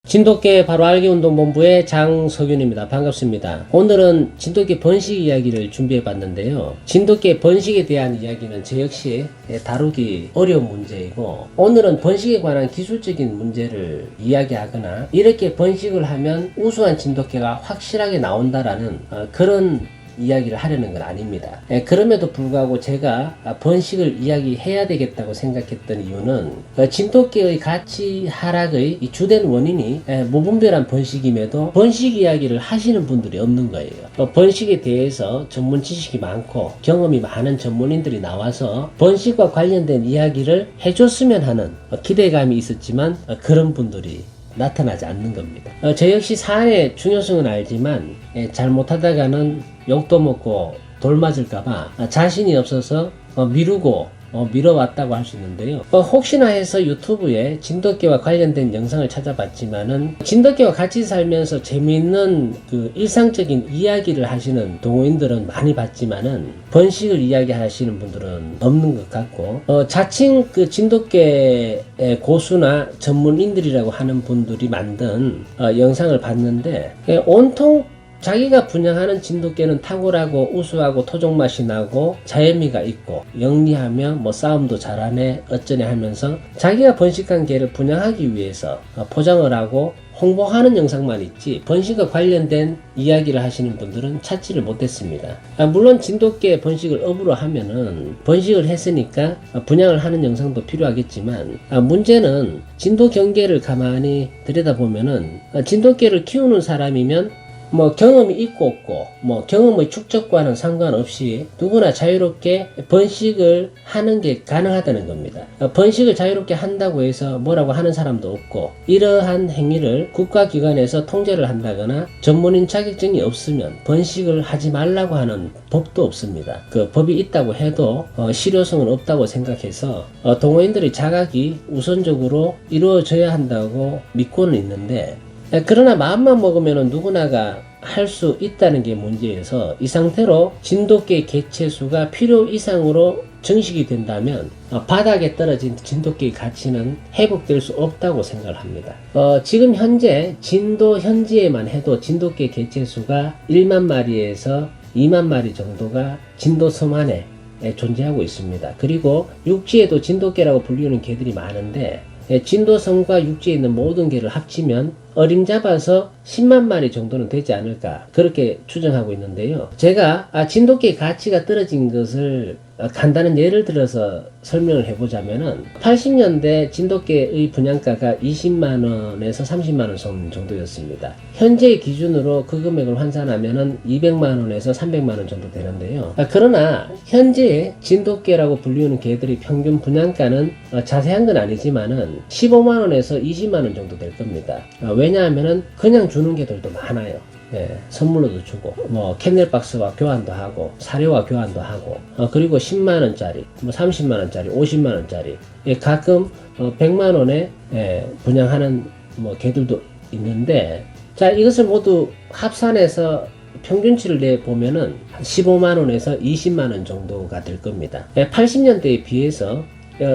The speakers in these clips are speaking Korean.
진돗개 바로 알기 운동본부의 장석윤입니다. 반갑습니다. 오늘은 진돗개 번식 이야기를 준비해 봤는데요. 진돗개 번식에 대한 이야기는 저 역시 다루기 어려운 문제이고, 오늘은 번식에 관한 기술적인 문제를 이야기하거나 이렇게 번식을 하면 우수한 진돗개가 확실하게 나온다라는 그런 이야기를 하려는 건 아닙니다. 그럼에도 불구하고 제가 번식을 이야기해야 되겠다고 생각했던 이유는 진돗개의 가치 하락의 주된 원인이 무분별한 번식임에도 번식 이야기를 하시는 분들이 없는 거예요. 번식에 대해서 전문 지식이 많고 경험이 많은 전문인들이 나와서 번식과 관련된 이야기를 해줬으면 하는 기대감이 있었지만 그런 분들이 나타나지 않는 겁니다. 저 역시 사안의 중요성은 알지만 잘못하다가는 욕도 먹고 돌 맞을까봐 자신이 없어서 미루고 미뤄왔다고 할 수 있는데요. 혹시나 해서 유튜브에 진돗개와 관련된 영상을 찾아봤지만은 진돗개와 같이 살면서 재미있는 그 일상적인 이야기를 하시는 동호인들은 많이 봤지만은 번식을 이야기하시는 분들은 없는 것 같고, 자칭 그 진돗개 고수나 전문인들이라고 하는 분들이 만든 영상을 봤는데 온통 자기가 분양하는 진돗개는 탁월하고 우수하고 토종 맛이 나고 자연미가 있고 영리하며 싸움도 잘하네 어쩌네 하면서 자기가 번식한 개를 분양하기 위해서 포장을 하고 홍보하는 영상만 있지 번식과 관련된 이야기를 하시는 분들은 찾지를 못했습니다. 물론 진돗개 번식을 업으로 하면은 번식을 했으니까 분양을 하는 영상도 필요하겠지만, 문제는 진도 경계를 가만히 들여다보면은 진돗개를 키우는 사람이면 경험이 있고 없고 경험의 축적과는 상관없이 누구나 자유롭게 번식을 하는 게 가능하다는 겁니다. 번식을 자유롭게 한다고 해서 뭐라고 하는 사람도 없고, 이러한 행위를 국가기관에서 통제를 한다거나 전문인 자격증이 없으면 번식을 하지 말라고 하는 법도 없습니다. 그 법이 있다고 해도 실효성은 없다고 생각해서 동호인들의 자각이 우선적으로 이루어져야 한다고 믿고는 있는데, 그러나 마음만 먹으면 누구나가 할 수 있다는 게 문제여서 이 상태로 진돗개 개체수가 필요 이상으로 증식이 된다면 바닥에 떨어진 진돗개의 가치는 회복될 수 없다고 생각을 합니다. 지금 현재 진도 현지에만 해도 진돗개 개체수가 1만 마리에서 2만 마리 정도가 진도 섬 안에 존재하고 있습니다. 그리고 육지에도 진돗개라고 불리는 개들이 많은데, 진도섬과 육지에 있는 모든 개를 합치면 어림잡아서 10만 마리 정도는 되지 않을까 그렇게 추정하고 있는데요. 제가 진돗개의 가치가 떨어진 것을 간단한 예를 들어서 설명을 해보자면은 80년대 진돗개의 분양가가 20만원에서 30만원 선 정도였습니다. 현재의 기준으로 그 금액을 환산하면은 200만원에서 300만원 정도 되는데요. 그러나 현재 진돗개라고 불리는 개들의 평균 분양가는 자세한 건 아니지만은 15만원에서 20만원 정도 될 겁니다. 왜냐하면은 그냥 주는 개들도 많아요. 선물로도 주고 캔넬박스와 교환도 하고 사료와 교환도 하고, 그리고 10만원짜리 30만원짜리 50만원짜리 가끔 100만원에 분양하는 개들도 있는데, 자, 이것을 모두 합산해서 평균치를 내보면은 15만원에서 20만원 정도가 될 겁니다. 80년대에 비해서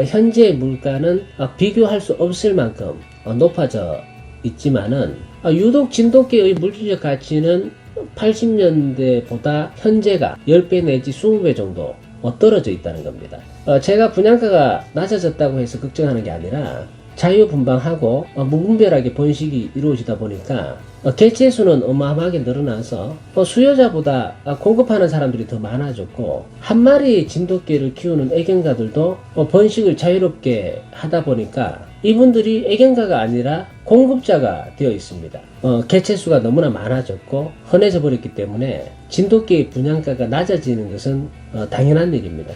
현재 물가는 비교할 수 없을 만큼 높아져 있지만은 유독 진돗개의 물질적 가치는 80년대보다 현재가 10배 내지 20배 정도 떨어져 있다는 겁니다. 제가 분양가가 낮아졌다고 해서 걱정하는 게 아니라 자유분방하고 무분별하게 번식이 이루어지다 보니까 개체수는 어마어마하게 늘어나서 수요자보다 공급하는 사람들이 더 많아졌고, 한 마리 진돗개를 키우는 애견가들도 번식을 자유롭게 하다 보니까 이분들이 애견가가 아니라 공급자가 되어 있습니다. 개체수가 너무나 많아졌고 흔해져 버렸기 때문에 진돗개의 분양가가 낮아지는 것은 당연한 일입니다.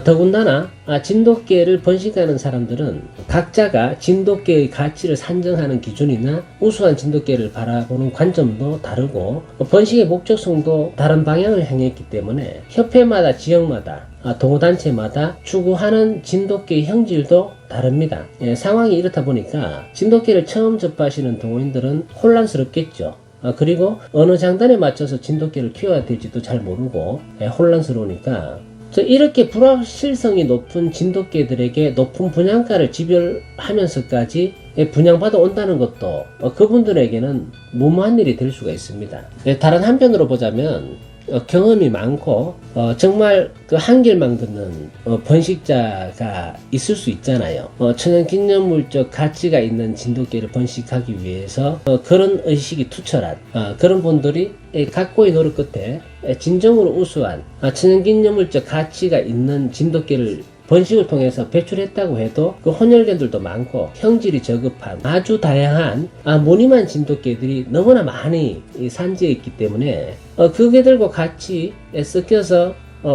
더군다나 진돗개를 번식하는 사람들은 각자가 진돗개의 가치를 산정하는 기준이나 우수한 진돗개를 바라보는 관점도 다르고 번식의 목적성도 다른 방향을 향했기 때문에 협회마다 지역마다 동호단체마다 추구하는 진돗개의 형질도 다릅니다. 상황이 이렇다 보니까 진돗개를 처음 접하시는 동호인들은 혼란스럽겠죠. 그리고 어느 장단에 맞춰서 진돗개를 키워야 될지도 잘 모르고 혼란스러우니까 이렇게 불확실성이 높은 진돗개들에게 높은 분양가를 지불하면서까지 분양받아 온다는 것도 그분들에게는 무모한 일이 될 수가 있습니다. 다른 한편으로 보자면 경험이 많고 정말 그 한길만 걷는 번식자가 있을 수 있잖아요. 천연기념물적 가치가 있는 진돗개를 번식하기 위해서 그런 의식이 투철한 그런 분들이 각고의 노력 끝에 진정으로 우수한 천연기념물적 가치가 있는 진돗개를 번식을 통해서 배출했다고 해도 그 혼혈견들도 많고 형질이 저급한 아주 다양한 무늬만 진돗개들이 너무나 많이 산지에 있기 때문에 그 개들과 같이 섞여서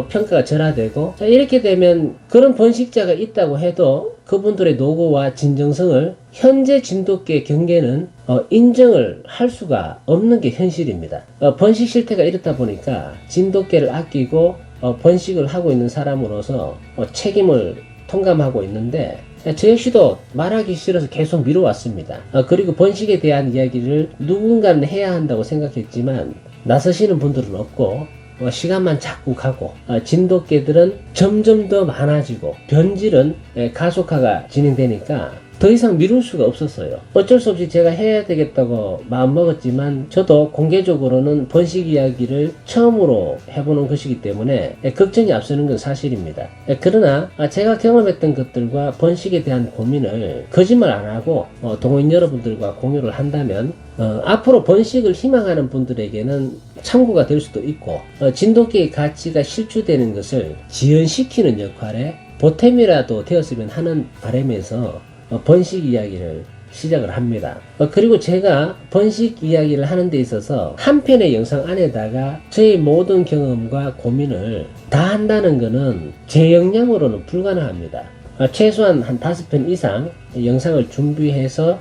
평가가 절하되고, 이렇게 되면 그런 번식자가 있다고 해도 그분들의 노고와 진정성을 현재 진돗개 경계는 인정을 할 수가 없는 게 현실입니다. 번식 실태가 이렇다 보니까 진돗개를 아끼고 번식을 하고 있는 사람으로서 책임을 통감하고 있는데, 저 역시도 말하기 싫어서 계속 미뤄왔습니다. 그리고 번식에 대한 이야기를 누군가는 해야 한다고 생각했지만 나서시는 분들은 없고 시간만 자꾸 가고 진돗개들은 점점 더 많아지고 변질은 가속화가 진행되니까 더 이상 미룰 수가 없었어요. 어쩔 수 없이 제가 해야 되겠다고 마음먹었지만 저도 공개적으로는 번식 이야기를 처음으로 해보는 것이기 때문에 걱정이 앞서는 건 사실입니다. 그러나 제가 경험했던 것들과 번식에 대한 고민을 거짓말 안 하고 동호인 여러분들과 공유를 한다면 앞으로 번식을 희망하는 분들에게는 참고가 될 수도 있고 진돗개의 가치가 실추되는 것을 지연시키는 역할에 보탬이라도 되었으면 하는 바람에서 번식 이야기를 시작을 합니다. 그리고 제가 번식 이야기를 하는 데 있어서 한 편의 영상 안에다가 저의 모든 경험과 고민을 다 한다는 것은 제 역량으로는 불가능합니다. 최소한 한 5편 이상 영상을 준비해서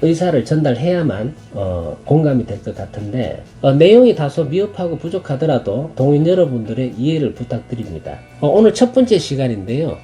의사를 전달해야만 공감이 될 것 같은데 내용이 다소 미흡하고 부족하더라도 동인 여러분들의 이해를 부탁드립니다. 오늘 첫 번째 시간인데요.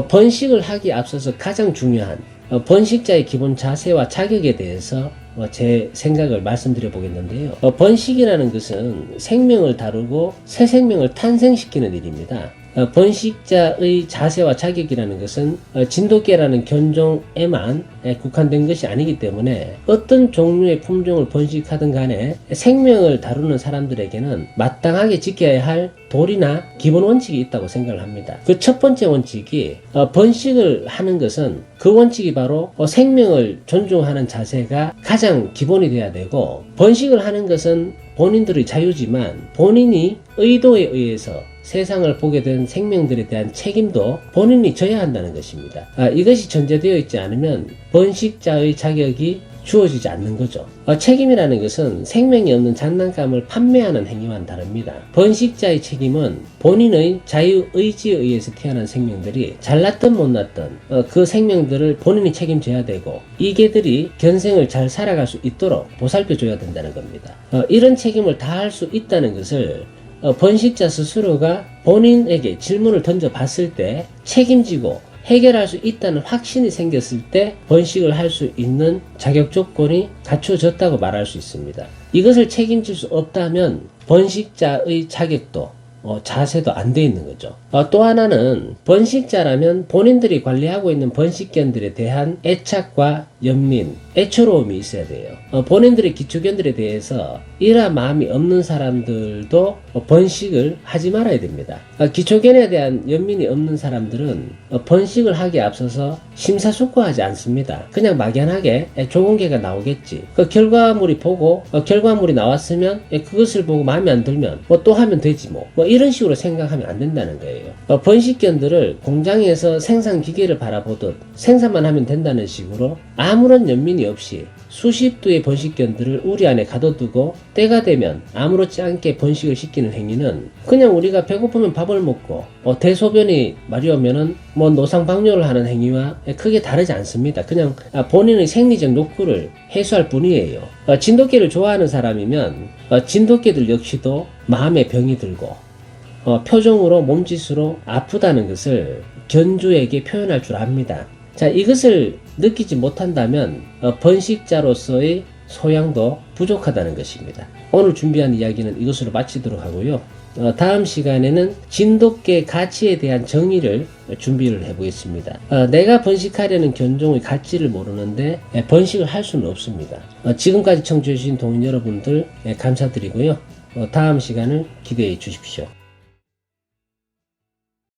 번식을 하기 앞서서 가장 중요한 번식자의 기본 자세와 자격에 대해서 제 생각을 말씀드려 보겠는데요. 번식이라는 것은 생명을 다루고 새 생명을 탄생시키는 일입니다. 번식자의 자세와 자격이라는 것은 진돗개라는 견종에만 국한된 것이 아니기 때문에 어떤 종류의 품종을 번식하든 간에 생명을 다루는 사람들에게는 마땅하게 지켜야 할 도리나 기본 원칙이 있다고 생각을 합니다. 그 첫 번째 원칙이 번식을 하는 것은 그 원칙이 바로 생명을 존중하는 자세가 가장 기본이 돼야 되고, 번식을 하는 것은 본인들의 자유지만 본인이 의도에 의해서 세상을 보게 된 생명들에 대한 책임도 본인이 져야 한다는 것입니다. 이것이 전제되어 있지 않으면 번식자의 자격이 주어지지 않는 거죠. 책임이라는 것은 생명이 없는 장난감을 판매하는 행위와는 다릅니다. 번식자의 책임은 본인의 자유의지에 의해서 태어난 생명들이 잘났든 못났든 그 생명들을 본인이 책임져야 되고, 이 개들이 견생을 잘 살아갈 수 있도록 보살펴줘야 된다는 겁니다. 이런 책임을 다할 수 있다는 것을 번식자 스스로가 본인에게 질문을 던져봤을 때 책임지고 해결할 수 있다는 확신이 생겼을 때 번식을 할 수 있는 자격 조건이 갖춰졌다고 말할 수 있습니다. 이것을 책임질 수 없다면 번식자의 자격도 자세도 안 돼 있는 거죠. 또 하나는 번식자라면 본인들이 관리하고 있는 번식견들에 대한 애착과 연민, 애처로움이 있어야 돼요. 본인들의 기초견들에 대해서 일할 마음이 없는 사람들도 번식을 하지 말아야 됩니다. 기초견에 대한 연민이 없는 사람들은 번식을 하기에 앞서서 심사숙고하지 않습니다. 그냥 막연하게 좋은 개가 나오겠지, 그 결과물이 보고 결과물이 나왔으면 그것을 보고 마음에 안 들면 또 하면 되지 뭐 이런 식으로 생각하면 안 된다는 거예요. 번식견들을 공장에서 생산 기계를 바라보듯 생산만 하면 된다는 식으로 아무런 연민이 없이 수십 두의 번식견들을 우리 안에 가둬두고 때가 되면 아무렇지 않게 번식을 시키는 행위는 그냥 우리가 배고프면 밥을 먹고 대소변이 마려우면은 노상방뇨를 하는 행위와 크게 다르지 않습니다. 그냥 본인의 생리적 욕구를 해소할 뿐이에요. 진돗개를 좋아하는 사람이면 진돗개들 역시도 마음에 병이 들고 표정으로 몸짓으로 아프다는 것을 견주에게 표현할 줄 압니다. 자, 이것을 느끼지 못한다면 번식자로서의 소양도 부족하다는 것입니다. 오늘 준비한 이야기는 이것으로 마치도록 하고요. 다음 시간에는 진돗개 가치에 대한 정의를 준비를 해보겠습니다. 내가 번식하려는 견종의 가치를 모르는데 번식을 할 수는 없습니다. 지금까지 청취해주신 동인 여러분들 감사드리고요. 다음 시간을 기대해 주십시오.